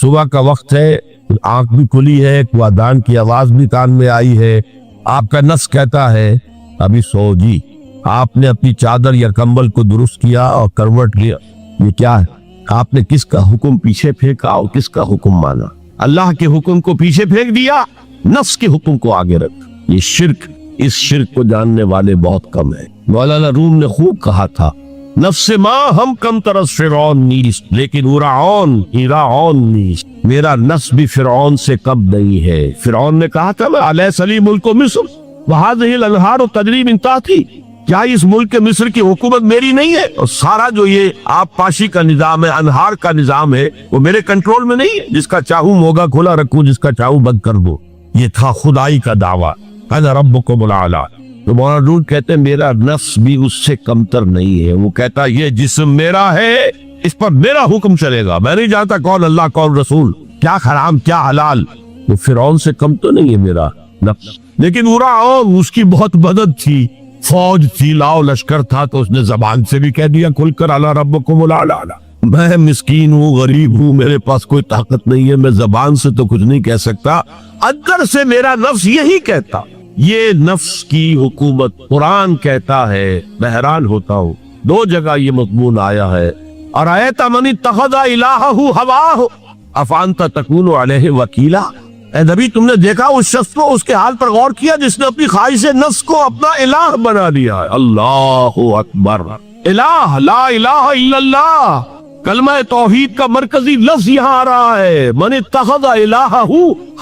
صبح کا وقت ہے، آنکھ بھی کھلی ہے، اذان کی آواز بھی کان میں آئی ہے، آپ کا نفس کہتا ہے ابھی سو جی۔ آپ نے اپنی چادر یا کمبل کو درست کیا اور کروٹ لیا، یہ کیا ہے؟ آپ نے کس کا حکم پیچھے پھینکا اور کس کا حکم مانا؟ اللہ کے حکم کو پیچھے پھینک دیا، نفس کے حکم کو آگے رکھ۔ یہ شرک، اس شرک کو جاننے والے بہت کم ہیں۔ مولانا روم نے خوب کہا تھا، نفس ماں ہم کم طرز فرعون نیست لیکن ایرعون نیست، میرا نفس بھی فرعون سے کم نہیں ہے۔ فرعون نے کہا تھا میں علیہ سلی ملک مصر وہذہ الانہار تجری من تحتی، کیا اس ملک مصر کی حکومت میری نہیں ہے؟ اور سارا جو یہ آب پاشی کا نظام ہے، انہار کا نظام ہے، وہ میرے کنٹرول میں نہیں ہے؟ جس کا چاہوں موگا کھلا رکھوں، جس کا چاہوں بند کر دو۔ یہ تھا خدائی کا دعویٰ، انا ربکم الاعلی۔ تو مولانا روم کہتے ہیں میرا نفس بھی اس سے کمتر نہیں ہے۔ وہ کہتا یہ جسم میرا ہے، اس پر میرا حکم چلے گا، میں نہیں جانتا کون اللہ کون رسول، کیا حرام کیا حلال۔ وہ فرعون سے کم تو نہیں ہے میرا نفس، لیکن فرعون اس کی بہت مدد تھی، فوج تھی، لاؤ لشکر تھا، تو اس نے زبان سے بھی کہہ دیا کھل کر الا ربکم الاعلی۔ میں مسکین ہوں، غریب ہوں، میرے پاس کوئی طاقت نہیں ہے، میں زبان سے تو کچھ نہیں کہہ سکتا، اندر سے میرا نفس یہی کہتا۔ یہ نفس کی حکومت قرآن کہتا ہے، میں حیران ہوتا ہوں، دو جگہ یہ مضمون آیا ہے، ارأیت من اتخذ الہہ ہواہ افانت تکون علیہ وکیلا۔ اے نبی تم نے دیکھا اس شخص کو، اس کے حال پر غور کیا جس نے اپنی خواہش نفس کو اپنا الہ بنا لیا ہے۔ اللہ اکبر، الہ لا الہ الا اللہ، کلمہ توحید کا مرکزی لفظ یہاں آ رہا ہے، من اتخذ الہہ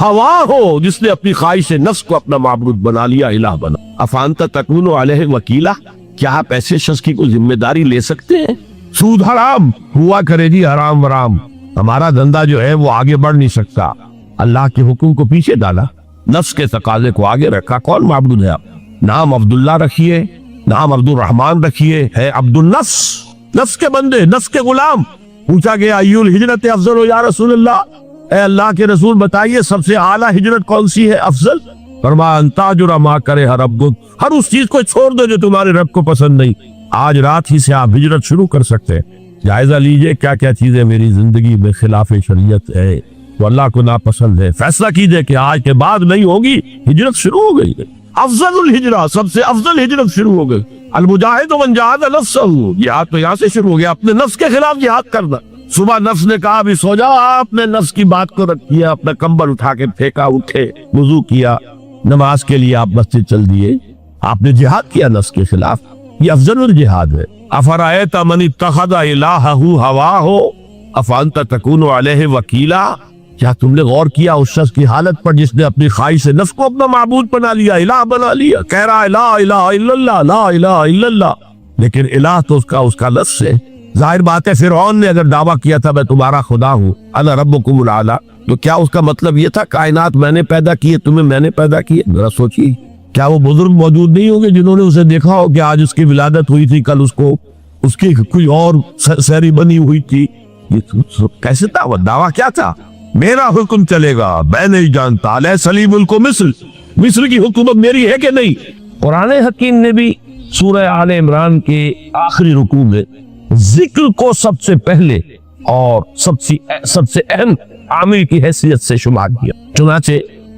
ہواہ، جس نے اپنی خواہش نفس کو اپنا معبود بنا لیا، الہ بنا۔ افانت تکون علیہ وکیلا، کیا آپ ایسے شخص کی کوئی ذمہ داری لے سکتے ہیں؟ سود حرام ہوا کرے جی، حرام ورام، ہمارا دھندا جو ہے وہ آگے بڑھ نہیں سکتا۔ اللہ کے حکم کو پیچھے ڈالا، نفس کے تقاضے کو آگے رکھا۔ کون معبود ہے آپ؟ نام عبداللہ رکھیے، نام عبد الرحمن رکھیے، ہے عبد النفس، نفس کے بندے، نفس کے غلام۔ پوچھا گیا ایو الہجرت افضل یا رسول اللہ، اے اللہ کے رسول بتائیے سب سے اعلیٰ ہجرت کون سی ہے، افضل؟ فرمایا ان تاجر ما کرے ربک، ہر اس چیز کو چھوڑ دو جو تمہارے رب کو پسند نہیں۔ آج رات ہی سے آپ ہجرت شروع کر سکتے ہیں۔ جائزہ لیجئے کیا کیا چیزیں میری زندگی میں خلاف شریعت ہے، تو اللہ کو ناپسند ہے، فیصلہ کیجئے کہ آج کے بعد نہیں ہوگی، ہجرت شروع ہو گئی۔ افضل الہجرہ، سب سے افضل ہجرت شروع ہو گئی۔ المجاہد من جاہد نفسہ، جہاد تو یہاں سے شروع ہو گیا، اپنے نفس کے خلاف جہاد کرنا۔ صبح نفس نے کہا ابھی سو جاؤ، آپ نے نفس کی بات کو رکھ دیا، اپنا کمبل اٹھا کے پھینکا، اٹھے، وضو کیا، نماز کے لیے آپ مسجد چل دیے، آپ نے جہاد کیا نفس کے خلاف۔ یہ افضل الجہاد ہے۔ افرأیت من اتخذ الہہ ہواہ افانت تکون علیہ وکیلا، کیا تم نے غور کیا اس شخص کی حالت پر جس نے اپنی خواہش سے نفس کو اپنا معبود بنا لیا، الہ بنا لیا، کہہ رہا ہے لا الہ الا اللہ، لا الہ الا اللہ، لیکن الہ تو اس کا لفظ ہے۔ ظاہر بات ہے فرعون نے اگر دعویٰ کیا تھا میں تمہارا خدا ہوں، انا ربکم الاعلی، تو کیا اس کا مطلب یہ تھا کائنات میں نے پیدا کیے، تمہیں میں نے پیدا کیے؟ ذرا سوچیے، کیا وہ بزرگ موجود نہیں ہوں گے جنہوں نے اسے دیکھا ہو کہ آج اس کی ولادت ہوئی تھی، کل اس کی کوئی اور سیری بنی ہوئی تھی؟ یہ کیسے تھا؟ وہ دعویٰ کیا تھا؟ میرا حکم چلے گا، میں نہیں جانتا، علیہ سلیم ملک مصر کی حکومت میری ہے کہ نہیں؟ قرآن حکیم نے بھی سورہ آل عمران کے آخری رکوع میں ذکر کو سب سے پہلے اور سب سے اہم عامل کی حیثیت سے شمار کیا۔ چنانچہ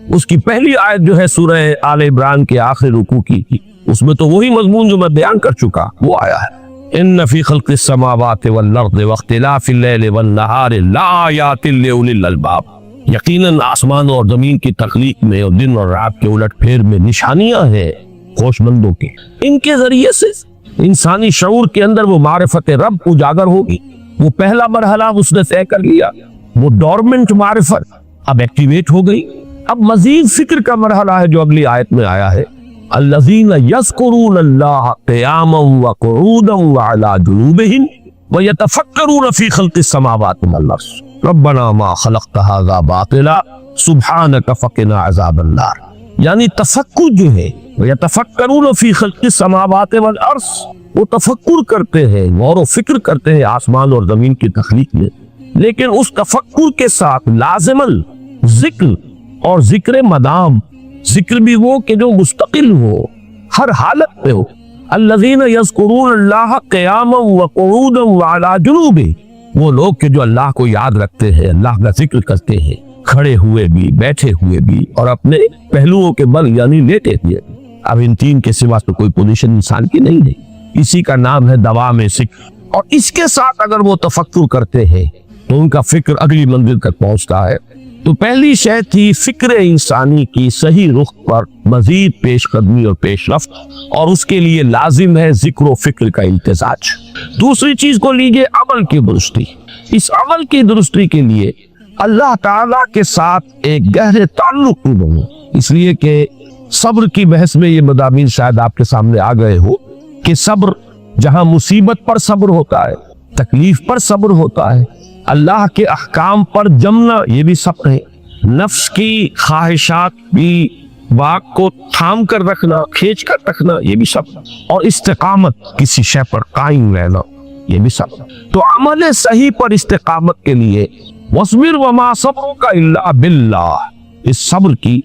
اس کی پہلی آیت جو ہے سورہ آل عمران کے آخری رکوع کی، اس میں تو وہی مضمون جو میں بیان کر چکا وہ آیا ہے، ان فی خلق السماوات والارض واختلاف اللیل والنہار لآیات لأولی الالباب، یقیناً آسمانوں اور زمین کی تخلیق میں اور دن اور رات کے الٹ پھیر میں نشانیاں ہیں ہوش مندوں کی۔ ان کے ذریعے سے انسانی شعور کے اندر وہ معرفت رب اجاگر ہوگی۔ وہ پہلا مرحلہ اس نے طے کر لیا، وہ ڈورمنٹ معرفت اب ایکٹیویٹ ہو گئی۔ اب مزید فکر کا مرحلہ ہے جو اگلی آیت میں آیا ہے، الذین یذکرون اللہ قیاما وقعودا وعلی جنوبہم ویتفکرون فی خلق السماوات والارض ربنا ما خلقت ھذا باطلا سبحانک فقنا عذاب النار۔ یعنی تفکر جو ہے، ویتفکرون فی خلق السماوات والارض، وہ تفکر کرتے ہیں، غور و فکر کرتے ہیں آسمان اور زمین کی تخلیق میں، لیکن اس تفکر کے ساتھ لازماً ذکر اور ذکر مدام، ذکر بھی وہ کہ جو مستقل ہو، ہر حالت میں ہو۔ الذین یذکرون اللہ قیاما وقعودا وعلی جنوبہم، وہ لوگ کہ جو اللہ کو یاد رکھتے ہیں، اللہ کا ذکر کرتے ہیں، کھڑے ہوئے بھی، بیٹھے ہوئے بھی، اور اپنے پہلوؤں کے بل یعنی لیٹے ہوئے۔ اب ان تین کے سوا تو کوئی پوزیشن انسان کی نہیں ہے، اسی کا نام ہے دوام ذکر۔ اور اس کے ساتھ اگر وہ تفکر کرتے ہیں تو ان کا فکر اگلی منزل تک پہنچتا ہے۔ تو پہلی شے تھی فکر انسانی کی صحیح رخ پر مزید پیش قدمی اور پیش رفت، اور اس کے لیے لازم ہے ذکر و فکر کا امتزاج۔ دوسری چیز کو لیجئے عمل کی درستی۔ اس عمل کی درستی کے لیے اللہ تعالیٰ کے ساتھ ایک گہرے تعلق کی بنو، اس لیے کہ صبر کی بحث میں یہ مضامین شاید آپ کے سامنے آ گئے ہو کہ صبر جہاں مصیبت پر صبر ہوتا ہے، تکلیف پر صبر ہوتا ہے، اللہ کے احکام پر جمنا یہ بھی صبر ہے، نفس کی خواہشات کی واق کو تھام کر رکھنا، کھینچ کر رکھنا یہ بھی صبر، اور استقامت کسی شے پر قائم رہنا یہ بھی صبر۔ تو عمل صحیح پر استقامت کے لیے وَاصْبِرْ وَمَا صَبْرُكَ إِلَّا بِاللَّهِ، اس صبر کی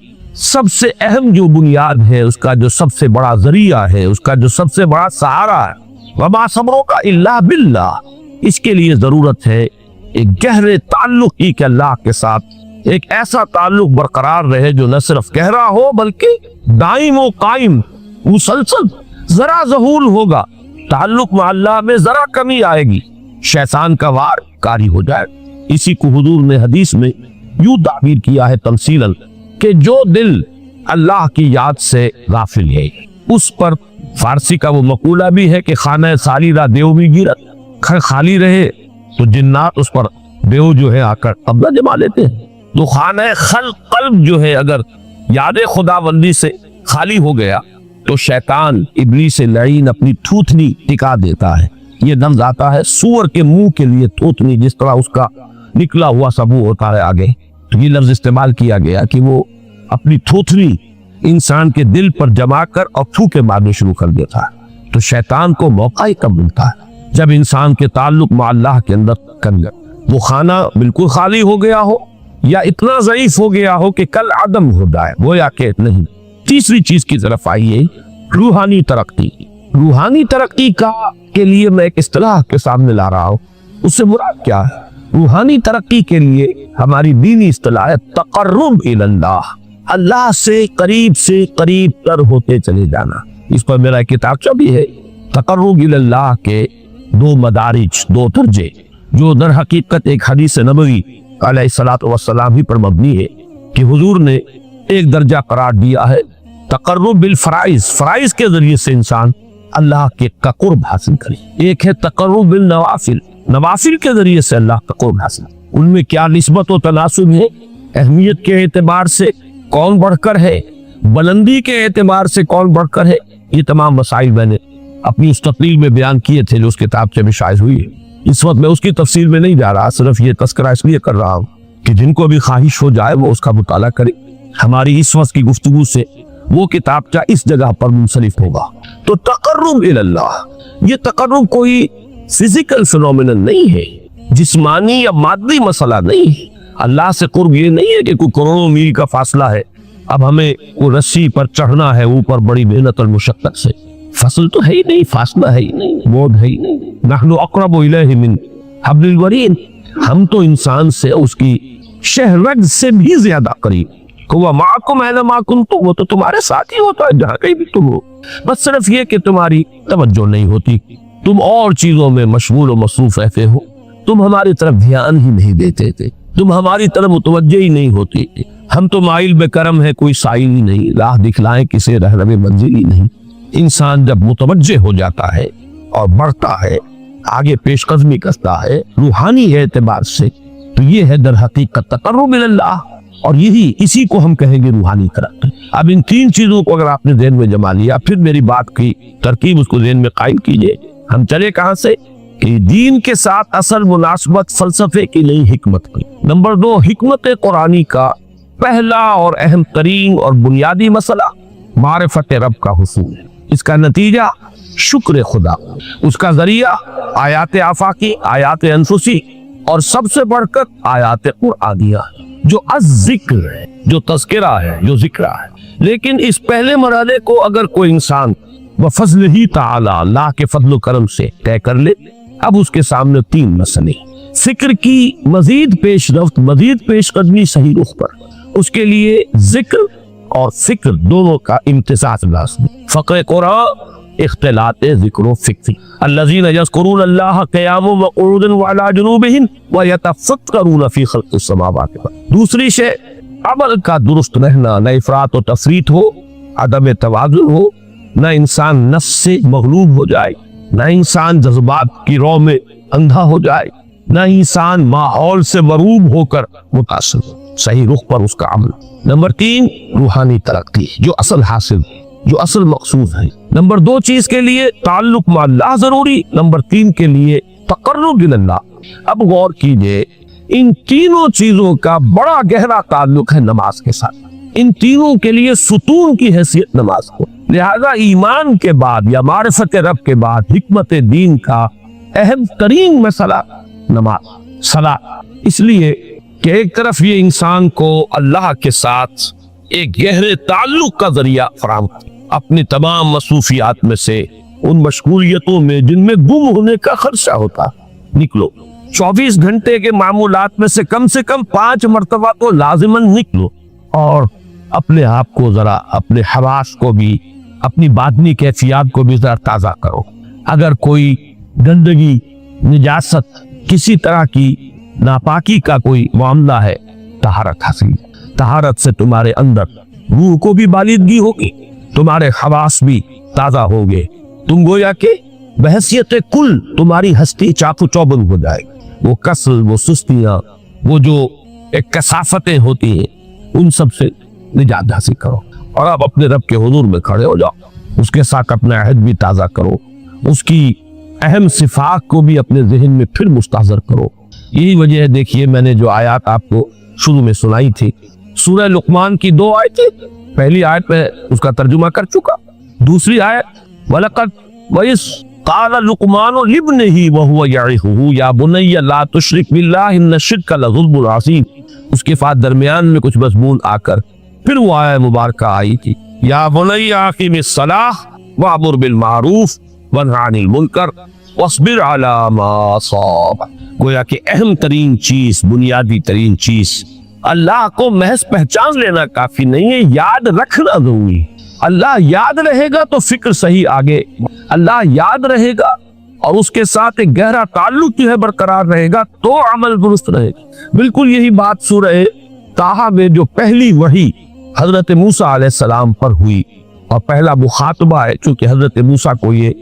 سب سے اہم جو بنیاد ہے، اس کا جو سب سے بڑا ذریعہ ہے، اس کا جو سب سے بڑا سہارا ہے، وَمَا صَبْرُكَ إِلَّا بِاللَّهِ، اس کے لیے ضرورت ہے ایک گہرے تعلق کی کہ اللہ کے ساتھ ایک ایسا تعلق برقرار رہے جو نہ صرف گہرا ہو بلکہ دائم و قائم مسلسل۔ ذرا ظہول ہوگا تعلق مع اللہ میں، ذرا کمی آئے گی شیطان کا وار کاری ہو جائے۔ اسی کو حضور نے حدیث میں یوں تعبیر کیا ہے تمثیلاً کہ جو دل اللہ کی یاد سے غافل ہے اس پر، فارسی کا وہ مقولہ بھی ہے کہ خانہ سالی را دیو بھی گیرت، خالی رہے تو جنات اس پر دیو جو ہے آ کر قبضہ جما لیتے ہیں۔ تو خانہ قلب جو ہے اگر یاد خداوندی سے خالی ہو گیا تو شیطان ابلیس لعین اپنی تھوتنی ٹکا دیتا ہے۔ یہ لفظ آتا ہے سور کے منہ کے لیے تھوتنی، جس طرح اس کا نکلا ہوا سبو ہوتا ہے آگے، تو یہ لفظ استعمال کیا گیا کہ وہ اپنی تھوتنی انسان کے دل پر جما کر اور تھوکے مارنے شروع کر دیتا ہے۔ تو شیطان کو موقع ہی کب ملتا ہے جب انسان کے تعلق مع اللہ کے اندر کنگر وہ خانہ بالکل خالی ہو گیا ہو یا اتنا ضعیف ہو گیا ہو کہ کل عدم ہو جائے، وہ یا کہ نہیں۔ تیسری چیز کی طرف آئیے، روحانی ترقی۔ روحانی ترقی کے لیے میں ایک اصطلاح کے سامنے لا رہا ہوں، اس سے مراد کیا ہے؟ روحانی ترقی کے لیے ہماری دینی اصطلاح ہے تقرب الی اللہ، اللہ سے قریب تر ہوتے چلے جانا۔ اس پر میرا ایک کتابچہ بھی ہے، تقرب الی اللہ کے دو مدارج، دو درجے، جو در حقیقت ایک حدیث نبوی علیہ الصلوۃ والسلام ہی پر مبنی ہے کہ حضور نے ایک درجہ قرار دیا ہے تقرب بالفرائض، فرائض کے ذریعے سے انسان اللہ کے قرب حاصل کرے۔ ایک ہے تقرب بالنوافل، نوافل کے ذریعے سے اللہ کا قرب حاصل۔ ان میں کیا نسبت و تناسب ہے، اہمیت کے اعتبار سے کون بڑھ کر ہے، بلندی کے اعتبار سے کون بڑھ کر ہے، یہ تمام مسائل میں نے اپنی اس تقریر میں بیان کیے تھے جو اس کتاب سے بھی شائع ہوئی ہے۔ اس وقت میں اس کی تفصیل میں نہیں جا رہا، صرف یہ تذکرہ اس لیے کر رہا ہوں کہ جن کو بھی خواہش ہو جائے وہ اس کا مطالعہ کرے۔ ہماری اس وقت کی گفتگو سے وہ کتابچہ اس جگہ پر منصرف ہوگا۔ تو تقرب الی اللہ، یہ تقرب کوئی فزیکل فینومینن نہیں ہے، جسمانی یا مادی مسئلہ نہیں ہے۔ اللہ سے قرب یہ نہیں ہے کہ کوئی کروڑوں میل کا فاصلہ ہے، اب ہمیں کوئی رسی پر چڑھنا ہے اوپر بڑی محنت اور مشقت سے۔ فصل تو ہے ہی نہیں، فاصلہ ہے ہی نہیں، موت ہے ہی نہیں۔ نحن اقرب الیہ من حبل الورید، ہم تو انسان سے اس کی شہرگ سے بھی زیادہ قریب۔ وہ معکم اینما کنتم، وہ تو تمہارے ساتھ ہی ہوتا ہے جہاں کہیں بھی تم ہو، بس صرف یہ کہ تمہاری توجہ نہیں ہوتی، تم اور چیزوں میں مشغول و مصروف رہتے ہو، تم ہماری طرف دھیان ہی نہیں دیتے تھے، تم ہماری طرف متوجہ ہی نہیں ہوتی۔ ہم تو مائل بے کرم ہے، کوئی سائل ہی نہیں، راہ دکھلائیں کسے رہنم منزل ہی نہیں۔ انسان جب متوجہ ہو جاتا ہے اور بڑھتا ہے، آگے پیش قدمی کرتا ہے روحانی اعتبار سے، تو یہ ہے در حقیقت تقرب الی اللہ، اور اسی کو ہم کہیں گے روحانی ترقی۔ اب ان تین چیزوں کو اگر آپ نے ذہن میں جما لیا، پھر میری بات کی ترکیب اس کو ذہن میں قائم کیجئے۔ ہم چلے کہاں سے کہ دین کے ساتھ اصل مناسبت فلسفے کی نہیں، حکمت کی۔ نمبر 2، حکمت قرآنی کا پہلا اور اہم ترین اور بنیادی مسئلہ معرفت رب کا حصول ہے، اس کا نتیجہ شکر خدا، اس کا ذریعہ آیات آفاقی، آیات انفسی، اور سب سے بڑھ کر آیات قرآنیہ جو الذکر ہے، جو تذکرہ ہے، جو ذکرہ ہے۔ لیکن اس پہلے مرحلے کو اگر کوئی انسان بفضل ہی تعالی، اللہ کے فضل و کرم سے طے کر لے، اب اس کے سامنے تین مسئلے۔ فکر کی مزید پیش رفت، مزید پیش قدمی صحیح رخ پر، اس کے لیے ذکر اور فکر دونوں کا امتزاج لازمی۔ فقہ قرآن اختلاط ذکر و فکر، الذین یذکرون اللہ قیاما وقعودا وعلی جنوبہم ویتفکرون فی خلق السماوات والارض۔ دوسری شے عمل کا درست رہنا، نہ افراط و تفریط ہو، عدم توازن ہو، نہ انسان نفس سے مغلوب ہو جائے، نہ انسان جذبات کی رو میں اندھا ہو جائے، نہ انسان ماحول سے مروب ہو کر متاثر ہو، صحیح رخ پر اس کا عمل۔ نمبر 3 روحانی ترقی، جو اصل حاصل، جو اصل مقصود ہے۔ نمبر 2 چیز کے لیے تعلق مع اللہ ضروری، نمبر 3 کے لیے تقرب اللہ۔ اب غور کیجئے، ان تینوں چیزوں کا بڑا گہرا تعلق ہے نماز کے ساتھ، ان تینوں کے لیے ستون کی حیثیت نماز کو۔ لہذا ایمان کے بعد یا معرفت رب کے بعد حکمت دین کا اہم ترین مسئلہ نماز، صلاۃ، اس لیے کہ ایک طرف یہ انسان کو اللہ کے ساتھ ایک گہرے تعلق کا ذریعہ فراہم، اپنی تمام مصروفیات میں سے، ان مشغولیتوں میں جن میں گم ہونے کا خدشہ ہوتا، نکلو۔ 24 گھنٹے کے معمولات میں سے کم 5 مرتبہ تو لازماً نکلو، اور اپنے آپ کو ذرا، اپنے حواس کو بھی، اپنی باطنی کیفیات کو بھی ذرا تازہ کرو۔ اگر کوئی گندگی، نجاست، کسی طرح کی ناپاکی کا کوئی معاملہ ہے، طہارت حاصل، طہارت سے تمہارے اندر روح کو بھی بالادگی ہوگی، تمہارے حواس بھی تازہ ہوگے، تم گویا کہ بحیثیت کل تمہاری ہستی چاق و چوبند ہو جائے گی۔ وہ کسل، وہ سستیاں، وہ جو ایک کثافتیں ہوتی ہیں، ان سب سے نجات حاصل کرو، اور اب اپنے رب کے حضور میں کھڑے ہو جاؤ، اس کے ساتھ اپنا عہد بھی تازہ کرو، اس کی اہم صفات کو بھی اپنے ذہن میں پھر مستحضر کرو۔ یہی وجہ ہے، دیکھیے میں نے جو آیات آپ کو شروع میں سنائی تھی، سورہ لقمان کی 2 آیتیں، پہلی آیت میں اس کا ترجمہ کر چکا، دوسری آیت وَلَقَدْ وَإِذْ قَالَ لُقْمَانُ لِابْنِهِ وَهُوَ يَعِظُهُ يَا بُنَيَّ لَا تُشْرِكْ بِاللَّهِ إِنَّ الشِّرْكَ لَظُلْمٌ عَظِيمٌ۔ اس کے بعد درمیان میں کچھ مضمون آ کر پھر وہ آیت مبارکہ آئی تھی، یا بنی اقم الصلاۃ وامر بالمعروف وانہ عن المنکر واصبر علی ما اصابک۔ گویا کہ اہم ترین چیز، بنیادی ترین چیز، اللہ کو محض پہچان لینا کافی نہیں ہے، یاد رکھنا ضروری ہے۔ اللہ یاد رہے گا تو فکر صحیح آگے، اللہ یاد رہے گا اور اس کے ساتھ ایک گہرا تعلق جو ہے برقرار رہے گا تو عمل درست رہے گا۔ بالکل یہی بات سورہ طٰہٰ میں جو پہلی وحی حضرت موسیٰ علیہ السلام پر ہوئی، اور پہلا مخاطبہ ہے، چونکہ حضرت موسیٰ کو یہ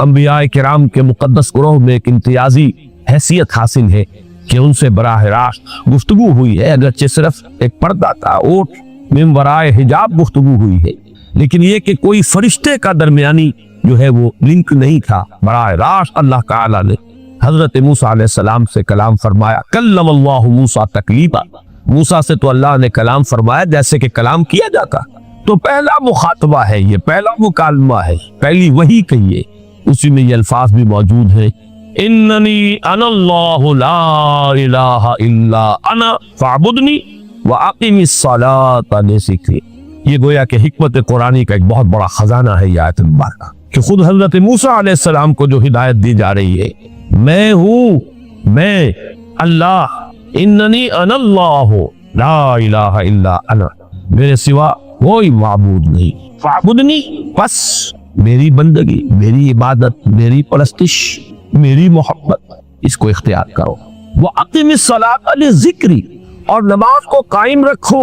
انبیاء کرام کے مقدس گروہ میں ایک امتیازی حیثیت حاصل ہے کہ ان سے براہ راست گفتگو ہوئی ہے، اگرچہ صرف ایک پردہ تھا، اوٹ من ورائے حجاب گفتگو ہوئی ہے، لیکن یہ کہ کوئی فرشتے کا درمیانی جو ہے وہ لنک نہیں تھا، براہ راست اللہ تعالیٰ نے حضرت موسیٰ علیہ السلام سے کلام فرمایا۔ کلم اللہ موسیٰ تکلیما، موسیٰ سے تو اللہ نے کلام فرمایا جیسے کہ کلام کیا جاتا۔ تو پہلا مخاطبہ ہے، یہ پہلا مکالمہ ہے، پہلی وحی کہیے، اسی میں یہ الفاظ بھی موجود ہیں، اننی انا اللہ لا الہ الا انا فاعبدنی واقم الصلاۃ لذکری۔ یہ گویا کہ حکمت قرآنی کا ایک بہت بڑا خزانہ ہے یہ آیت مبارکہ، کہ خود حضرت موسیٰ علیہ السلام کو جو ہدایت دی جا رہی ہے، میں ہوں، میں اللہ، اننی انا اللہ لا الہ الا انا، میرے سوا کوئی معبود نہیں، فاعبدنی، بس میری بندگی، میری عبادت، میری پرستش، میری محبت، اس کو اختیار کرو۔ وَأَقِمِ الصَّلَاةَ لِذِكْرِي، اور نماز کو قائم رکھو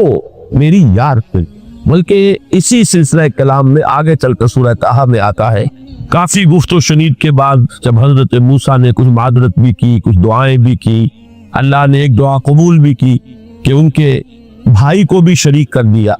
میری یاد پہ۔ بلکہ اسی سلسلہ کلام میں آگے چل کر سورہ طٰہٰ میں آتا ہے، کافی گفت و شنید کے بعد جب حضرت موسیٰ نے کچھ معذرت بھی کی، کچھ دعائیں بھی کی، اللہ نے ایک دعا قبول بھی کی کہ ان کے بھائی کو بھی شریک کر دیا،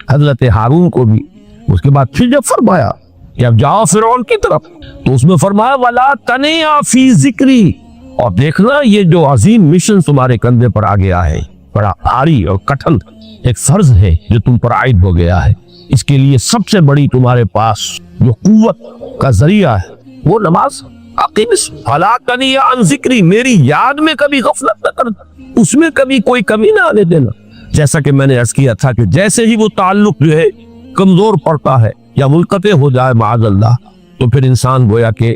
حضرت ہارون کو بھی۔ اس کے بعد پھر جب فرمایا کہ اب جاؤ فرعون کی طرف، تو اس میں فرمایا وَلَا تَنِعَ فِي ذِكْرِي، اور دیکھنا یہ جو عظیم مشن تمہارے کندھے پر آ گیا ہے، بڑا بھاری اور کٹھن ایک فرض ہے جو تم پر عائد ہو گیا ہے، اس کے لیے سب سے بڑی تمہارے پاس جو قوت کا ذریعہ ہے وہ نماز۔ فَلَا تَنِعَ عَنْ ذِكْرِي، میری یاد میں کبھی غفلت نہ کر، اس میں کبھی کوئی کمی نہ آنے دینا۔ جیسا کہ میں نے عرض کیا تھا کہ جیسے ہی وہ تعلق جو ہے کمزور پڑتا ہے یا منقطع ہو جائے معاذ اللہ، تو پھر انسان گویا کہ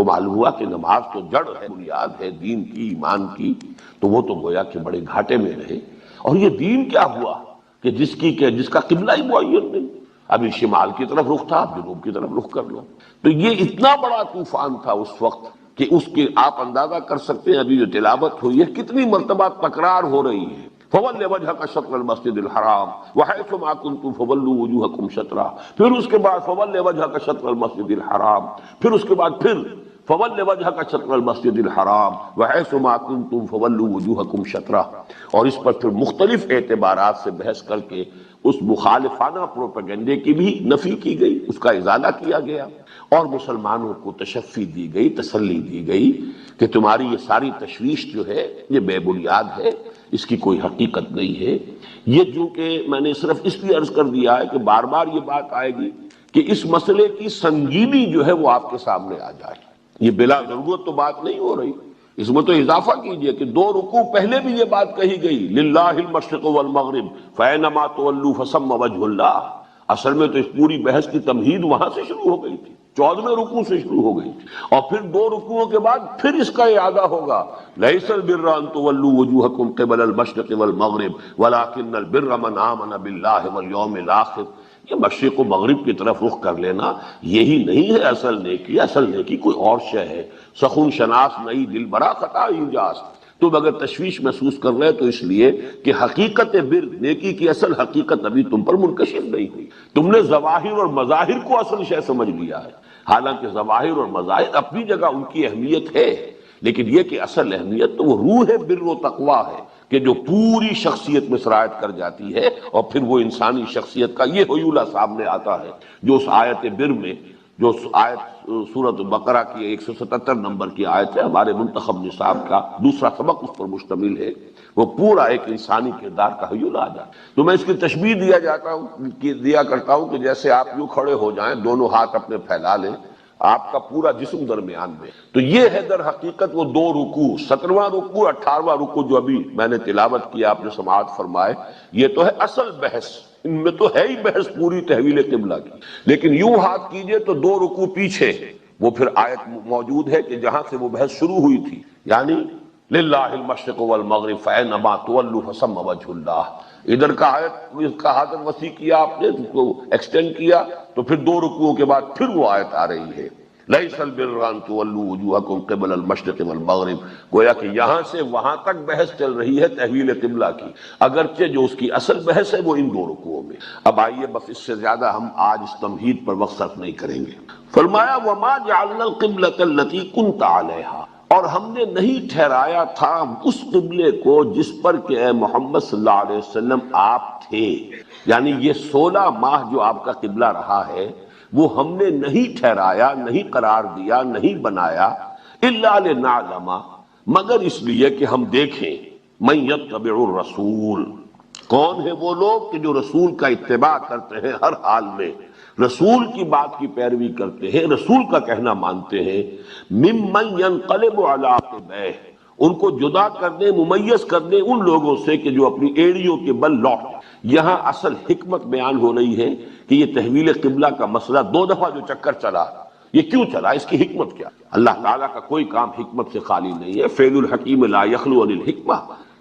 تو معلوم ہوا کہ نماز تو جڑ ہے، بنیاد ہے دین کی، ایمان کی، تو وہ تو گویا کہ بڑے گھاٹے میں رہے۔ اور یہ دین کیا ہوا کہ جس کا قبلہ ہی معین نہیں، ابھی شمال کی طرف رخ تھا، اب جنوب کی طرف رخ کر لو۔ تو یہ اتنا بڑا طوفان تھا اس وقت کہ اس کے آپ اندازہ کر سکتے ہیں ابھی جو تلاوت ہوئی ہے کتنی مرتبہ تکرار ہو رہی ہے۔ فَوَلِّ وَجْهَكَ شَطْرَ الْمَسْجِدِ الْحَرَامِ وَحَيْثُ مَا كُنتُمْ فَوَلُّوا وُجُوهَكُمْ شَطْرَهُ، پھر اس کے بعد فَوَلِّ وَجْهَكَ شَطْرَ الْمَسْجِدِ الْحَرَامِ، پھر اس کے بعد پھر فَوَلِّ وَجْهَكَ شَطْرَ الْمَسْجِدِ الْحَرَامِ وَحَيْثُ مَا كُنتُمْ فَوَلُّوا وُجُوهَكُمْ شَطْرَهُ، اور اس پر پھر مختلف اعتبارات سے بحث کر کے اس مخالفانہ پروپیگنڈے کی بھی نفی کی گئی، اس کا ازالہ کیا گیا، اور مسلمانوں کو تشفی دی گئی، تسلی دی گئی کہ تمہاری یہ ساری تشویش جو ہے یہ بے بنیاد ہے، اس کی کوئی حقیقت نہیں ہے۔ یہ جو کہ میں نے صرف اس لیے عرض کر دیا ہے کہ بار بار یہ بات آئے گی کہ اس مسئلے کی سنگینی جو ہے وہ آپ کے سامنے آ جائے، یہ بلا ضرورت تو بات نہیں ہو رہی، اس میں تو اضافہ کیجئے کہ 2 رکوع پہلے بھی یہ بات کہی گئی، للہ المشرق والمغرب فینما تولوا فثم وجہ اللہ۔ اصل میں تو اس پوری بحث کی تمہید وہاں سے شروع ہو گئی تھی، 14ویں رکوع سے شروع ہو گئی تھی، اور پھر 2 رکوعوں کے بعد پھر اس کا اعادہ ہوگا، لیس البر ان تولوا وجوہکم قبل المشرق والمغرب ولکن البر من آمن باللہ والیوم الآخر۔ یہ مشرق و مغرب کی طرف رخ کر لینا یہی نہیں ہے اصل نیکی، اصل نیکی کوئی اور شے ہے۔ سخن شناس نئی دل برا خطا انجاز، تم اگر تشویش محسوس کر رہے تو اس لیے کہ حقیقت بر، نیکی کی اصل حقیقت ابھی تم پر منکشف نہیں ہوئی، تم نے ظواہر اور مظاہر کو اصل شے سمجھ لیا ہے، حالانکہ ظواہر اور مظاہر اپنی جگہ ان کی اہمیت ہے، لیکن یہ کہ اصل اہمیت تو وہ روح بر و تقویٰ ہے کہ جو پوری شخصیت میں سرایت کر جاتی ہے، اور پھر وہ انسانی شخصیت کا یہ حیولہ سامنے آتا ہے جو اس آیت بر میں، جو آیت سورۃ بقرہ کی 177 نمبر کی آیت ہے، ہمارے منتخب نصاب کا دوسرا سبق اس پر مشتمل ہے، وہ پورا ایک انسانی کردار کا حیولہ آ جاتا ہے۔ تو میں اس کی تشبیہ دیا کرتا ہوں کہ جیسے آپ یوں کھڑے ہو جائیں، دونوں ہاتھ اپنے پھیلا لیں، آپ کا پورا جسم درمیان میں، تو یہ ہے در حقیقت وہ 2 رکوع، 17واں رکوع، 18واں رکوع جو ابھی میں نے تلاوت کیا، آپ نے سماعت فرمائے، یہ تو ہے اصل بحث، ان میں تو ہے ہی بحث پوری تحویل قبلہ کی، لیکن یوں ہاتھ کیجئے تو 2 رکوع پیچھے وہ پھر آیت موجود ہے کہ جہاں سے وہ بحث شروع ہوئی تھی، یعنی للہ المشرق والمغرب فینما تولوا فثم وجہ اللہ۔ ادھر کا آیت اس کا حاضر وسیع کیا آپ نے، اس کو ایکسٹینڈ کیا، تو پھر 2 رکوعوں کے بعد پھر وہ آیت آ رہی ہے، لیس البر ان تولوا وجوہکم قبل المشرق والمغرب۔ گویا کہ یہاں سے وہاں تک بحث چل رہی ہے تحویل قبلہ کی، اگرچہ جو اس کی اصل بحث ہے وہ ان 2 رکوعوں میں۔ اب آئیے بس اس سے زیادہ ہم آج اس تمہید پر وقت صرف نہیں کریں گے۔ فرمایا وما جعلنا القبلۃ التی کنت علیہا، اور ہم نے نہیں ٹھہرایا تھا اس قبلے کو جس پر کہ اے محمد صلی اللہ علیہ وسلم آپ تھے، یعنی یہ 16 ماہ جو آپ کا قبلہ رہا ہے وہ ہم نے نہیں ٹھہرایا، نہیں قرار دیا، نہیں بنایا، الا لنعلم، مگر اس لیے کہ ہم دیکھیں، من یتبع الرسول، کون ہے وہ لوگ کہ جو رسول کا اتباع کرتے ہیں ہر حال میں، رسول کی بات کی پیروی کرتے ہیں، رسول کا کہنا مانتے ہیں، ممن ینقلب علی عقبیہ، ان کو جدا کرنے، ممیز کرنے ان لوگوں سے کہ جو اپنی ایڑیوں کے بل لوٹ۔ یہاں اصل حکمت بیان ہو رہی ہے کہ یہ تحویل قبلہ کا مسئلہ 2 دفعہ جو چکر چلا، یہ کیوں چلا، اس کی حکمت کیا؟ اللہ تعالیٰ کا کوئی کام حکمت سے خالی نہیں ہے، فعل الحکیم لا یخلو عن الحکمہ،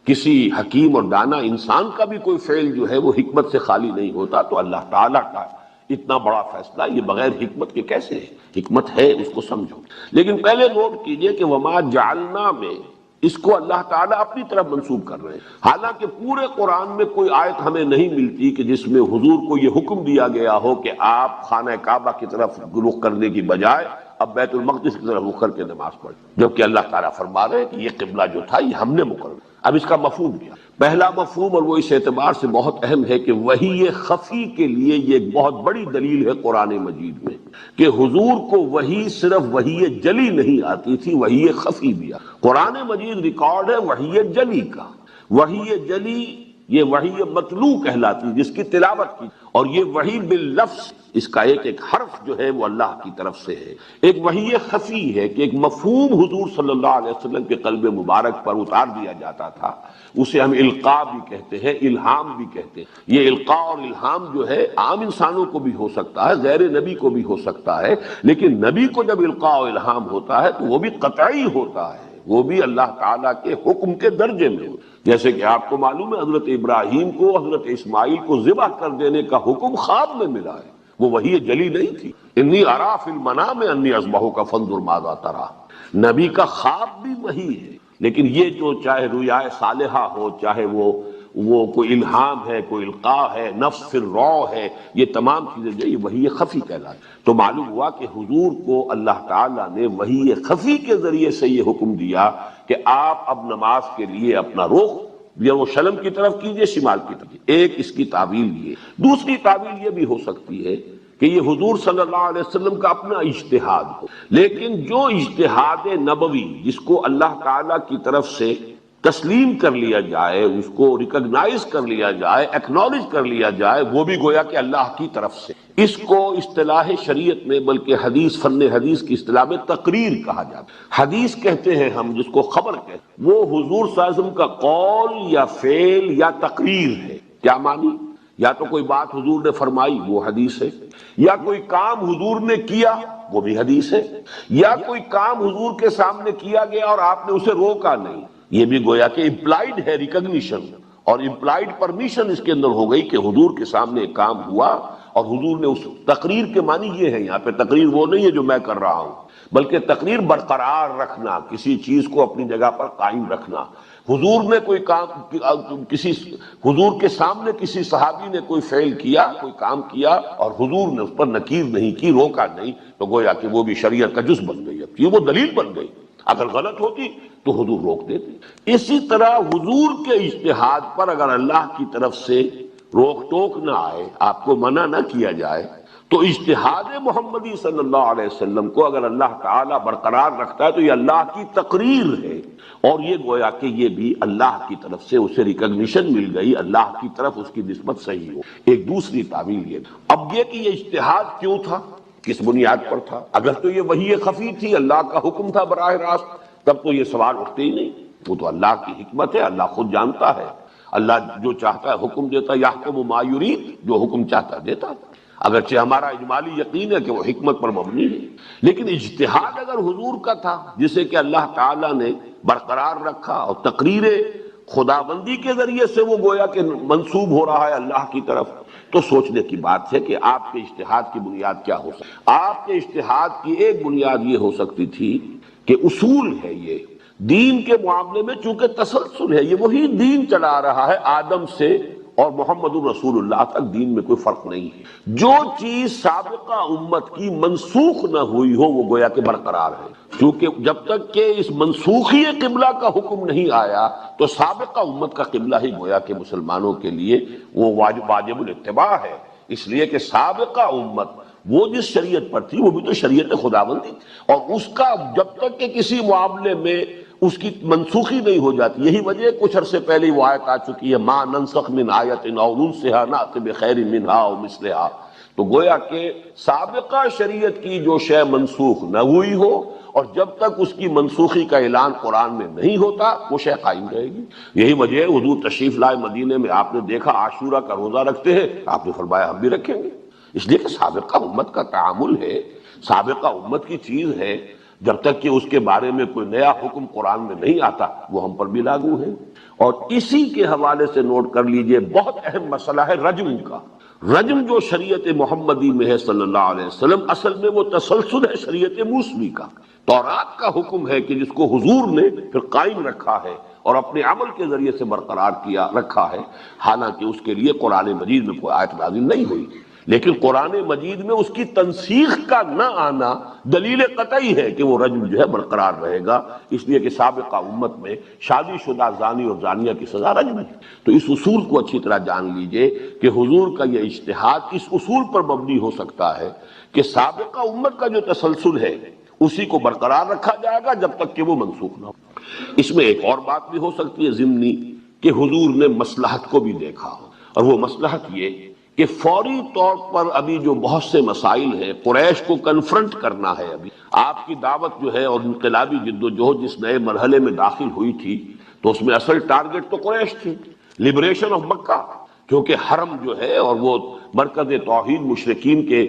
کسی حکیم اور دانا انسان کا بھی کوئی فعل جو ہے وہ حکمت سے خالی نہیں ہوتا، تو اللہ تعالیٰ کا اتنا بڑا فیصلہ یہ بغیر حکمت کے کیسے ہے؟ حکمت ہے، اس کو سمجھو۔ لیکن پہلے نوٹ کیجئے کہ وما جعلنا میں اس کو اللہ تعالیٰ اپنی طرف منسوب کر رہے ہیں، حالانکہ پورے قرآن میں کوئی آیت ہمیں نہیں ملتی کہ جس میں حضور کو یہ حکم دیا گیا ہو کہ آپ خانہ کعبہ کی طرف رخ کرنے کی بجائے اب بیت المقدس کی طرف رخ کر کے نماز پڑھ، جبکہ اللہ تعالیٰ فرما رہے ہیں کہ یہ قبلہ جو تھا یہ ہم نے مقرر۔ اب اس کا مفہوم کیا؟ پہلا مفہوم، اور وہ اس اعتبار سے بہت اہم ہے کہ وحی خفی کے لیے یہ ایک بہت بڑی دلیل ہے قرآن مجید میں کہ حضور کو وحی صرف وحی جلی نہیں آتی تھی، وحی خفی بھی۔ قرآن مجید ریکارڈ ہے وحی جلی کا۔ وحی جلی یہ وحی مطلوع کہلاتی جس کی تلاوت کی، اور یہ وحی باللفظ، اس کا ایک ایک حرف جو ہے وہ اللہ کی طرف سے ہے۔ ایک وحی خفی ہے کہ ایک مفہوم حضور صلی اللہ علیہ وسلم کے قلب مبارک پر اتار دیا جاتا تھا، اسے ہم القاء بھی کہتے ہیں، الہام بھی کہتے ہیں۔ یہ القاء اور الہام جو ہے عام انسانوں کو بھی ہو سکتا ہے، غیر نبی کو بھی ہو سکتا ہے، لیکن نبی کو جب القاء و الہام ہوتا ہے تو وہ بھی قطعی ہوتا ہے، وہ بھی اللہ تعالیٰ کے حکم کے درجے میں۔ جیسے کہ آپ کو معلوم ہے حضرت ابراہیم کو حضرت اسماعیل کو ذبح کر دینے کا حکم خواب میں ملا ہے، وہ وحی جلی نہیں تھی۔ انی ارا فی المنام انی اذبحک فانظر ماذا تری، نبی کا خواب بھی وحی ہے۔ لیکن یہ جو چاہے رؤیا صالحہ ہو، چاہے وہ کوئی الہام ہے، کوئی القاء ہے، نفس فی الروع ہے، یہ تمام چیزیں جو یہ وحی خفی کہلاتی۔ تو معلوم ہوا کہ حضور کو اللہ تعالیٰ نے وحی خفی کے ذریعے سے یہ حکم دیا کہ آپ اب نماز کے لیے اپنا رخ یا وہ شلم کی طرف کیجئے، شمال کی طرف۔ ایک اس کی تعویل یہ، دوسری تعویل یہ بھی ہو سکتی ہے کہ یہ حضور صلی اللہ علیہ وسلم کا اپنا اجتہاد ہو، لیکن جو اجتہاد نبوی جس کو اللہ تعالیٰ کی طرف سے تسلیم کر لیا جائے، اس کو ریکگنائز کر لیا جائے، ایکنالج کر لیا جائے، وہ بھی گویا کہ اللہ کی طرف سے۔ اس کو اصطلاح شریعت میں بلکہ حدیث، فن حدیث کی اصطلاح میں تقریر کہا جاتا ہے۔ حدیث کہتے ہیں ہم جس کو خبر کہتے ہیں، وہ حضور صلی اللہ علیہ وسلم کا قول یا فعل یا تقریر ہے۔ کیا معنی؟ یا تو کوئی بات حضور نے فرمائی وہ حدیث ہے، یا کوئی کام حضور نے کیا وہ بھی حدیث ہے، یا کوئی کام حضور کے سامنے کیا گیا اور آپ نے اسے روکا نہیں، یہ بھی گویا کہ امپلائڈ ہے ریکگنیشن، اور امپلائڈ پرمیشن اس کے اندر ہو گئی کہ حضور کے سامنے ایک کام ہوا اور حضور نے اس تقریر کے معنی یہ ہے، یہاں پہ تقریر وہ نہیں ہے جو میں کر رہا ہوں، بلکہ تقریر برقرار رکھنا، کسی چیز کو اپنی جگہ پر قائم رکھنا۔ حضور نے کوئی کام، حضور کے سامنے کسی صحابی نے کوئی فعل کیا، کوئی کام کیا اور حضور نے اس پر نکیر نہیں کی، روکا نہیں، تو گویا کہ وہ بھی شریعت کا جز بن گئی، اب یہ وہ دلیل بن گئی۔ اگر غلط ہوتی تو حضور روک دیتے۔ اسی طرح حضور کے اجتہاد پر اگر اللہ کی طرف سے روک ٹوک نہ آئے، آپ کو منع نہ کیا جائے، تو اجتہاد محمدی صلی اللہ علیہ وسلم کو اگر اللہ تعالیٰ برقرار رکھتا ہے تو یہ اللہ کی تقریر ہے، اور یہ گویا کہ یہ بھی اللہ کی طرف سے اسے ریکگنیشن مل گئی، اللہ کی طرف اس کی نسبت صحیح ہو۔ ایک دوسری تعویل یہ، اب یہ کہ یہ اجتہاد کیوں تھا، کس بنیاد پر تھا؟ اگر تو یہ وحی خفی تھی، اللہ کا حکم تھا براہ راست، تب تو یہ سوال اٹھتے ہی نہیں۔ وہ تو اللہ کی حکمت ہے، اللہ خود جانتا ہے، اللہ جو چاہتا ہے حکم دیتا ہے، یحکم ما یرید، جو حکم چاہتا ہے دیتا ہے، اگرچہ ہمارا اجمالی یقین ہے کہ وہ حکمت پر مبنی ہے۔ لیکن اجتہاد اگر حضور کا تھا جسے کہ اللہ تعالیٰ نے برقرار رکھا، اور تقریر خداوندی کے ذریعے سے وہ گویا کہ منسوب ہو رہا ہے اللہ کی طرف، تو سوچنے کی بات ہے کہ آپ کے اجتہاد کی بنیاد کیا ہو سکتی۔ آپ کے اجتہاد کی ایک بنیاد یہ ہو سکتی تھی کہ اصول ہے، یہ دین کے معاملے میں چونکہ تسلسل ہے، یہ وہی دین چلا رہا ہے آدم سے اور محمد الرسول اللہ تک، دین میں کوئی فرق نہیں ہے۔ جو چیز سابقہ امت کی منسوخ نہ ہوئی ہو وہ گویا کہ برقرار ہے، کیونکہ جب تک کہ اس منسوخی قبلہ کا حکم نہیں آیا تو سابقہ امت کا قبلہ ہی گویا کہ مسلمانوں کے لیے وہ واجب الاتباع ہے، اس لیے کہ سابقہ امت وہ جس شریعت پر تھی وہ بھی تو شریعت خداوندی تھی، اور اس کا جب تک کہ کسی معاملے میں اس کی منسوخی نہیں ہو جاتی، یہی وجہ کچھ عرصے پہلے وہ آیت آ چکی ہے، ما ننسخ من آیت او ننسها نأتی بخیر منها او مثلها، تو گویا کہ سابقہ شریعت کی جو شے منسوخ نہ ہوئی ہو اور جب تک اس کی منسوخی کا اعلان قرآن میں نہیں ہوتا وہ شے قائم رہے گی۔ یہی وجہ ہے حضور تشریف لائے مدینے میں، آپ نے دیکھا عاشورہ کا روزہ رکھتے ہیں، آپ نے فرمایا ہم بھی رکھیں گے، اس لیے کہ سابقہ امت کا تعامل ہے، سابقہ امت کی چیز ہے، جب تک کہ اس کے بارے میں کوئی نیا حکم قرآن میں نہیں آتا وہ ہم پر بھی لاگو ہے۔ اور اسی کے حوالے سے نوٹ کر لیجئے بہت اہم مسئلہ ہے رجم کا۔ رجم جو شریعت محمدی میں ہے صلی اللہ علیہ وسلم، اصل میں وہ تسلسل ہے شریعت موسوی کا، تورات کا حکم ہے کہ جس کو حضور نے پھر قائم رکھا ہے اور اپنے عمل کے ذریعے سے برقرار کیا رکھا ہے، حالانکہ اس کے لیے قرآن مجید میں کوئی آیت نازل نہیں ہوئی، لیکن قرآن مجید میں اس کی تنسیخ کا نہ آنا دلیل قطعی ہے کہ وہ رجم جو ہے برقرار رہے گا، اس لیے کہ سابقہ امت میں شادی شدہ زانی اور زانیہ کی سزا رجم ہے۔ تو اس اصول کو اچھی طرح جان لیجئے کہ حضور کا یہ اجتہاد اس اصول پر مبنی ہو سکتا ہے کہ سابقہ امت کا جو تسلسل ہے اسی کو برقرار رکھا جائے گا جب تک کہ وہ منسوخ نہ ہو۔ اس میں ایک اور بات بھی ہو سکتی ہے ضمنی، کہ حضور نے مصلحت کو بھی دیکھا ہو، اور وہ مصلحت یہ کہ فوری طور پر ابھی جو بہت سے مسائل ہیں قریش کو کنفرنٹ کرنا ہے۔ ابھی آپ کی دعوت جو ہے اور انقلابی جدوجہد جس نئے مرحلے میں داخل ہوئی تھی تو اس میں اصل ٹارگٹ تو قریش تھی، لبریشن آف مکہ، کیونکہ حرم جو ہے اور وہ مرکز توحید مشرکین کے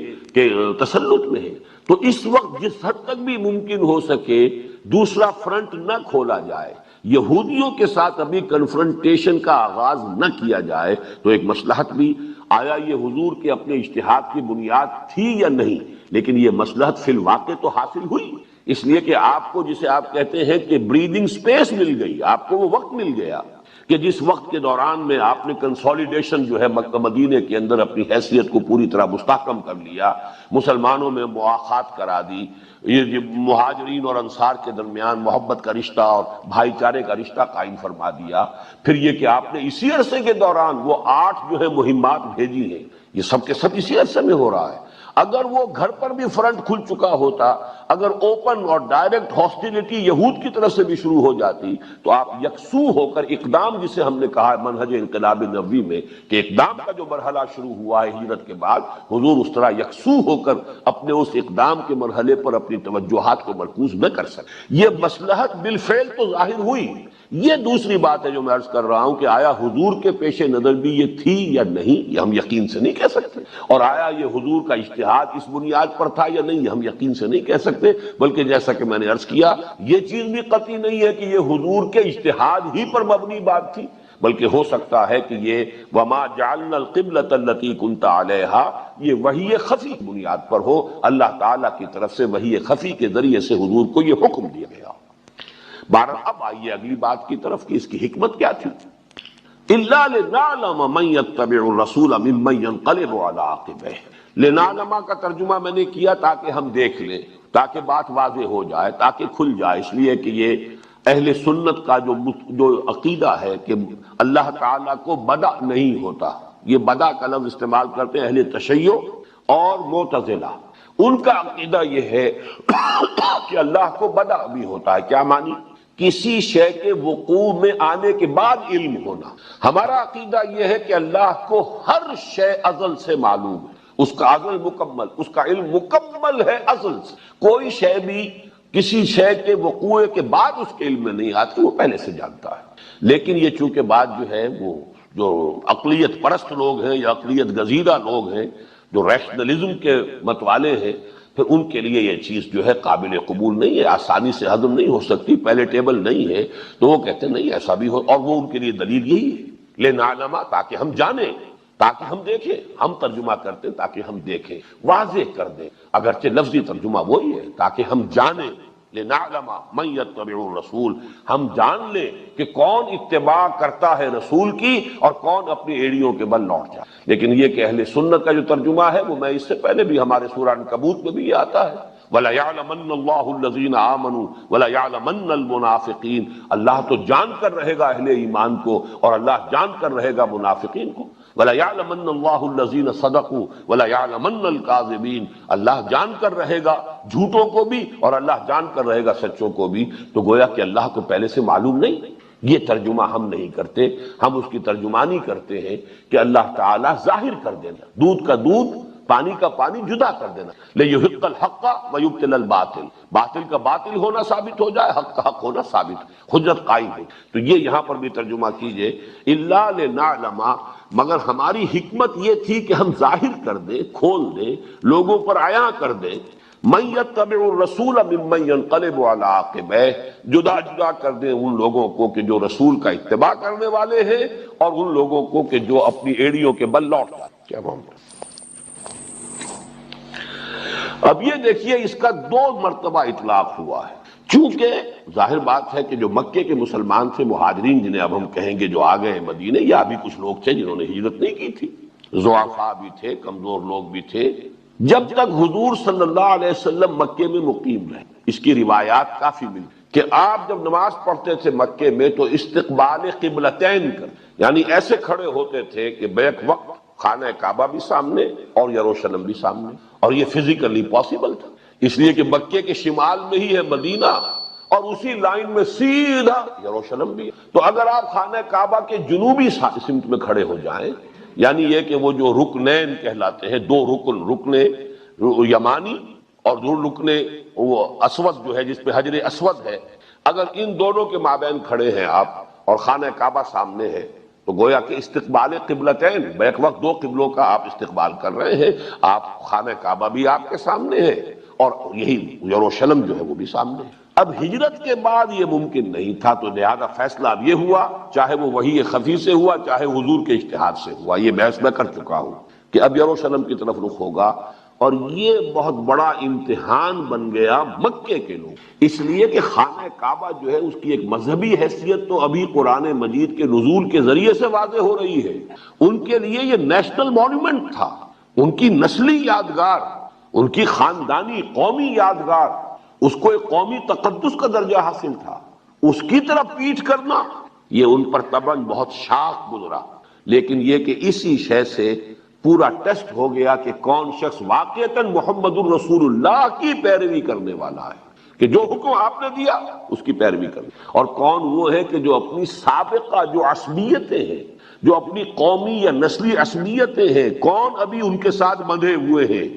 تسلط میں ہے۔ تو اس وقت جس حد تک بھی ممکن ہو سکے دوسرا فرنٹ نہ کھولا جائے، یہودیوں کے ساتھ ابھی کنفرنٹیشن کا آغاز نہ کیا جائے، تو ایک مصلحت بھی آیا یہ حضور کے اپنے اجتہاد کی بنیاد تھی یا نہیں، لیکن یہ مصلحت فی الواقع تو حاصل ہوئی، اس لیے کہ آپ کو جسے آپ کہتے ہیں کہ بریدنگ سپیس مل گئی، آپ کو وہ وقت مل گیا کہ جس وقت کے دوران میں آپ نے کنسولیڈیشن جو ہے مکہ مدینے کے اندر اپنی حیثیت کو پوری طرح مستحکم کر لیا، مسلمانوں میں مواخات کرا دی، یہ مہاجرین اور انصار کے درمیان محبت کا رشتہ اور بھائی چارے کا رشتہ قائم فرما دیا، پھر یہ کہ آپ نے اسی عرصے کے دوران وہ 8 جو ہے مہمات بھیجی ہیں، یہ سب کے سب اسی عرصے میں ہو رہا ہے۔ اگر وہ گھر پر بھی فرنٹ کھل چکا ہوتا، اگر اوپن اور ڈائریکٹ ہاسٹیلٹی یہود کی طرف سے بھی شروع ہو جاتی، تو آپ یکسو ہو کر اقدام، جسے ہم نے کہا ہے منہج انقلاب نبوی میں کہ اقدام کا جو مرحلہ شروع ہوا ہے ہجرت کے بعد، حضور اس طرح یکسو ہو کر اپنے اس اقدام کے مرحلے پر اپنی توجہات کو مرکوز نہ کر سکے۔ یہ مصلحت بالفعل تو ظاہر ہوئی۔ یہ دوسری بات ہے جو میں عرض کر رہا ہوں کہ آیا حضور کے پیش نظر بھی یہ تھی یا نہیں، یہ ہم یقین سے نہیں کہہ سکتے، اور آیا یہ حضور کا اجتہاد اس بنیاد پر تھا یا نہیں، یہ ہم یقین سے نہیں کہہ سکتے، بلکہ جیسا کہ میں نے عرض کیا یہ چیز بھی قطعی نہیں ہے کہ یہ حضور کے اجتہاد ہی پر مبنی بات تھی، بلکہ ہو سکتا ہے کہ یہ وما جعلنا القبلۃ التي كنت عليها یہ وحی خفی کی بنیاد پر ہو، اللہ تعالیٰ کی طرف سے وحی خفی کے ذریعے سے حضور کو یہ حکم دیا گیا۔ بہرحال اب آئیے اگلی بات کی طرف کہ اس کی حکمت کیا تھی۔ الا لنعلم من يتبع الرسول ممن ينقلب على عقبيه، لنعلم کا ترجمہ میں نے کیا تاکہ ہم دیکھ لیں، تاکہ بات واضح ہو جائے، تاکہ کھل جائے، اس لیے کہ یہ اہل سنت کا جو عقیدہ ہے کہ اللہ تعالیٰ کو بدع نہیں ہوتا، یہ بدع کا لفظ استعمال کرتے ہیں اہل تشیع اور معتزلہ، ان کا عقیدہ یہ ہے کہ اللہ کو بدع بھی ہوتا ہے۔ کیا معنی؟ کسی شے کے وقوع میں آنے کے بعد علم ہونا۔ ہمارا عقیدہ یہ ہے کہ اللہ کو ہر شے ازل سے معلوم ہے، اس کا ازل مکمل، اس کا علم مکمل ہے ازل سے، کوئی شے بھی کسی شے کے وقوع کے بعد اس کے علم میں نہیں آتی، وہ پہلے سے جانتا ہے۔ لیکن یہ چونکہ بات جو ہے وہ جو عقلیت پرست لوگ ہیں یا عقلیت گزیدہ لوگ ہیں جو ریشنلزم کے متوالے ہیں، پھر ان کے لیے یہ چیز جو ہے قابل قبول نہیں ہے، آسانی سے ہضم نہیں ہو سکتی، پیلیٹیبل نہیں ہے، تو وہ کہتے ہیں نہیں ایسا بھی ہو، اور وہ ان کے لیے دلیل یہی ہے لنعلم، تاکہ ہم جانیں، تاکہ ہم دیکھیں، ہم ترجمہ کرتے ہیں تاکہ ہم دیکھیں، واضح کر دیں، اگرچہ لفظی ترجمہ وہی ہے تاکہ ہم جانیں، لنعلم من يتبع الرسول، ہم جان لیں کہ کون اتباع کرتا ہے رسول کی اور کون اپنی ایڑیوں کے بل لوٹ جائے۔ لیکن یہ کہ اہل سنت کا جو ترجمہ ہے وہ میں اس سے پہلے بھی ہمارے سورہ عنکبوت میں بھی یہ آتا ہے، وَلَيَعْلَمَنَّ اللَّهُ الَّذِينَ آمَنُوا وَلَيَعْلَمَنَّ الْمُنَافِقِينَ، اللہ تو جان کر رہے گا اہل ایمان کو اور اللہ جان کر رہے گا منافقین کو، وَلَيَعْلَمَنَّ اللَّهُ الَّذِينَ صَدَقُوا وَلَيَعْلَمَنَّ الْكَاذِبِينَ، اللہ جان کر رہے گا جھوٹوں کو بھی اور اللہ جان کر رہے گا سچوں کو بھی۔ تو گویا کہ اللہ کو پہلے سے معلوم نہیں، یہ ترجمہ ہم نہیں کرتے، ہم اس کی ترجمانی کرتے ہیں کہ اللہ تعالیٰ ظاہر کر دینا، دودھ کا دودھ پانی کا پانی جدا کر دینا، لِيُحِقَّ الْحَقَّ وَيُبْطِلَ الْبَاطِلَ، باطل کا باطل ہونا ثابت ہو جائے، حق کا حق ہونا ثابت، حجت قائم ہو۔ تو یہ یہاں پر بھی ترجمہ کیجئے اِلَّا لِنَعْلَمَ، مگر ہماری حکمت یہ تھی کہ ہم ظاہر کر دیں، کھول دیں، لوگوں پر عیاں کر دیں، من یتبع الرسول ممن ینقلب علی عقبیہ، جدا جدا کر دیں ان لوگوں کو کہ جو رسول کا اتباع کرنے والے ہیں اور ان لوگوں کو کہ جو اپنی ایڑیوں کے بل لوٹ جائیں۔ کیا معاملہ؟ اب یہ دیکھیے اس کا 2 مرتبہ اطلاق ہوا ہے، چونکہ ظاہر بات ہے کہ جو مکے کے مسلمان تھے، مہاجرین جنہیں اب ہم کہیں گے جو آ گئے مدینے، یا بھی کچھ لوگ تھے جنہوں نے ہجرت نہیں کی تھی، ضعفاء بھی تھے، کمزور لوگ بھی تھے، جب تک حضور صلی اللہ علیہ وسلم مکے میں مقیم رہے، اس کی روایات کافی ملتی کہ آپ جب نماز پڑھتے تھے مکے میں تو استقبال قبلتین کر، یعنی ایسے کھڑے ہوتے تھے کہ بیک وقت خانہ کعبہ بھی سامنے اور یروشلم بھی سامنے، اور یہ فزیکلی پاسبل تھا، اس لیے کہ مکے کے شمال میں ہی ہے مدینہ اور اسی لائن میں سیدھا یروشلم بھی ہے۔ تو اگر آپ خانہ کعبہ کے جنوبی سمت میں کھڑے ہو جائیں، یعنی یہ کہ وہ جو رکنین کہلاتے ہیں، دو رکن یمانی اور دو رکن وہ اسود جو ہے جس پہ حجر اسود ہے، اگر ان دونوں کے مابین کھڑے ہیں آپ اور خانہ کعبہ سامنے ہے، تو گویا کہ استقبال قبلتین، بیک وقت دو قبلوں کا آپ استقبال کر رہے ہیں۔ آپ خانہ کعبہ بھی آپ کے سامنے ہے اور یہی یروشلم جو ہے وہ بھی سامنے ہے۔ اب ہجرت کے بعد یہ ممکن نہیں تھا، تو لہذا فیصلہ اب یہ ہوا، چاہے وہ وحی خفی سے ہوا چاہے حضور کے اجتہاد سے ہوا، یہ بحث میں کر چکا ہوں کہ اب یروشلم کی طرف رخ ہوگا، اور یہ بہت بڑا امتحان بن گیا مکے کے لوگ، اس لیے کہ خانہ کعبہ جو ہے اس کی ایک مذہبی حیثیت تو ابھی قرآن مجید کے نزول کے ذریعے سے واضح ہو رہی ہے۔ ان کے لیے یہ نیشنل مونومنٹ تھا، ان کی نسلی یادگار، ان کی خاندانی قومی یادگار، اس کو ایک قومی تقدس کا درجہ حاصل تھا، اس کی طرف پیٹھ کرنا یہ ان پر طبعاً بہت شاق گزرا۔ لیکن یہ کہ اسی شے سے پورا ٹیسٹ ہو گیا کہ کون شخص واقعتاً محمد الرسول اللہ کی پیروی کرنے والا ہے، کہ جو حکم آپ نے دیا اس کی پیروی کرنے، اور کون وہ ہے کہ جو اپنی سابقہ جو عصبیتیں ہیں، جو اپنی قومی یا نسلی عصبیتیں ہیں، کون ابھی ان کے ساتھ بندھے ہوئے ہیں۔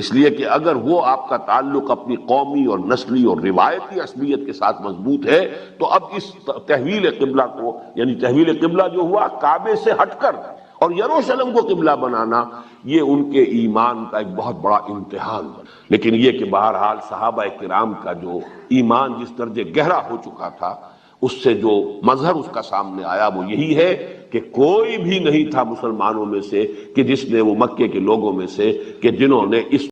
اس لیے کہ اگر وہ آپ کا تعلق اپنی قومی اور نسلی اور روایتی عصبیت کے ساتھ مضبوط ہے، تو اب اس تحویل قبلہ کو، یعنی تحویل قبلہ جو ہوا کعبے سے ہٹ کر اور یروشلم کو قبلہ بنانا، یہ ان کے ایمان کا ایک بہت بڑا امتحان بنا۔ لیکن یہ کہ بہرحال صحابہ کرام کا جو ایمان جس درجے گہرا ہو چکا تھا، اس سے جو مظہر اس کا سامنے آیا وہ یہی ہے کہ کوئی بھی نہیں تھا مسلمانوں میں سے کہ جس نے وہ مکے کے لوگوں میں سے کہ جنہوں نے اس